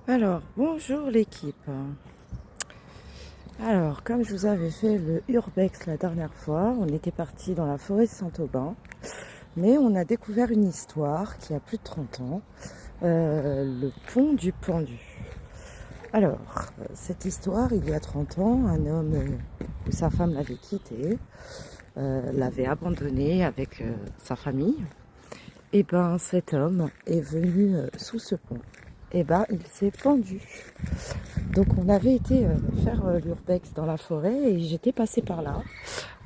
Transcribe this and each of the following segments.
Alors, bonjour l'équipe. Alors, comme je vous avais fait le urbex la dernière fois, on était parti dans la forêt de Saint-Aubin, mais on a découvert une histoire qui a plus de 30 ans, le pont du pendu. Alors, cette histoire, il y a 30 ans, un homme où sa femme l'avait quitté, l'avait abandonné avec sa famille. Et ben, cet homme est venu sous ce pont. Et ben, il s'est pendu. Donc on avait été faire l'urbex dans la forêt et j'étais passée par là.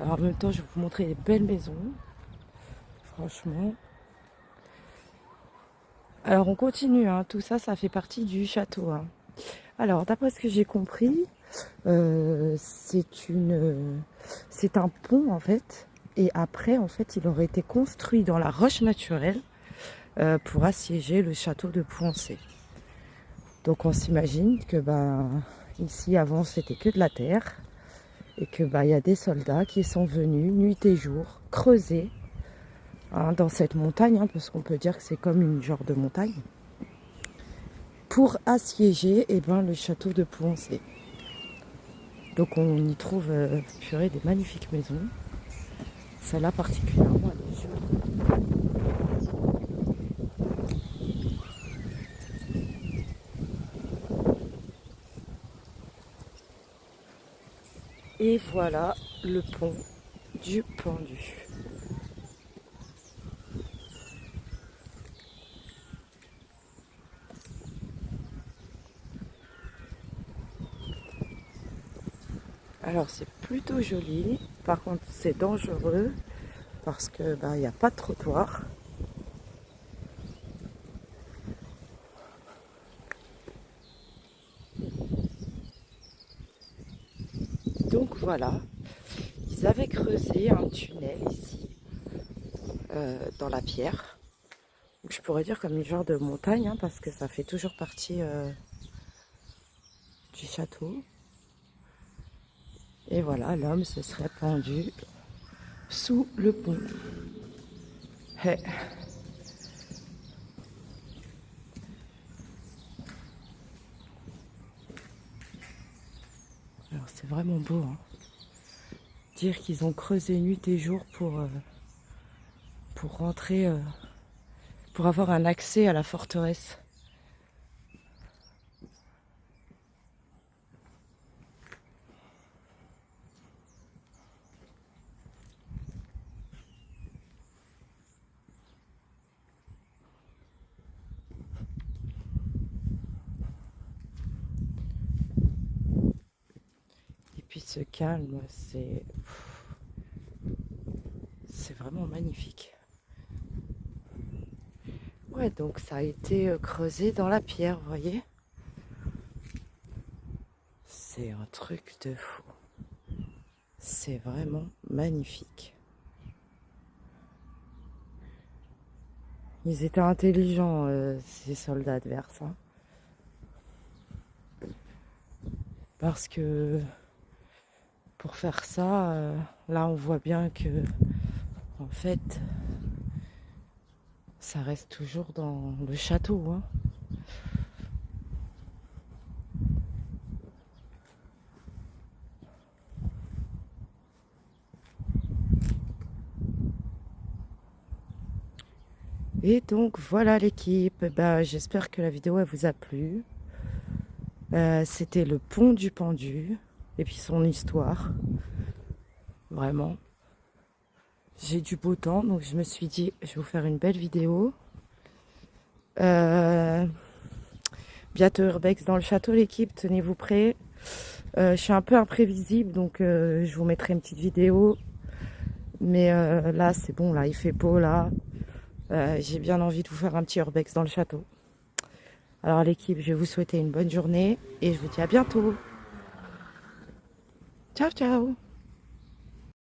Alors en même temps je vais vous montrer les belles maisons. Franchement. Alors on continue, hein. Tout ça, ça fait partie du château, hein. Alors d'après ce que j'ai compris, c'est un pont en fait. Et après en fait il aurait été construit dans la roche naturelle pour assiéger le château de Pouancé. Donc on s'imagine que ici avant c'était que de la terre. Et que il y a des soldats qui sont venus nuit et jour creuser dans cette montagne, hein, parce qu'on peut dire que c'est comme une genre de montagne, pour assiéger le château de Pouancé. Donc on y trouve des magnifiques maisons. Celle-là particulièrement, elle est jolie. Et voilà le pont du pendu. Alors c'est plutôt joli, par contre c'est dangereux parce que il n'y a pas de trottoir. Donc voilà, ils avaient creusé un tunnel ici, dans la pierre. Je pourrais dire comme une genre de montagne, hein, parce que ça fait toujours partie du château. Et voilà, l'homme se serait pendu sous le pont. Hey. Alors c'est vraiment beau, hein. Dire qu'ils ont creusé nuit et jour pour rentrer, pour avoir un accès à la forteresse. Et puis ce calme, c'est vraiment magnifique. Ouais, donc ça a été creusé dans la pierre, vous voyez. C'est un truc de fou. C'est vraiment magnifique. Ils étaient intelligents, ces soldats adverses, hein. Parce que pour faire ça, là on voit bien que en fait ça reste toujours dans le château, hein. Et donc voilà l'équipe, j'espère que la vidéo elle vous a plu. C'était le pont du pendu et puis son histoire. Vraiment. J'ai du beau temps, donc je me suis dit je vais vous faire une belle vidéo. Bientôt urbex dans le château l'équipe, tenez-vous prêts. Je suis un peu imprévisible, donc je vous mettrai une petite vidéo. Mais là c'est bon, là il fait beau là. J'ai bien envie de vous faire un petit urbex dans le château. Alors l'équipe, je vais vous souhaiter une bonne journée et je vous dis à bientôt. Ciao ciao.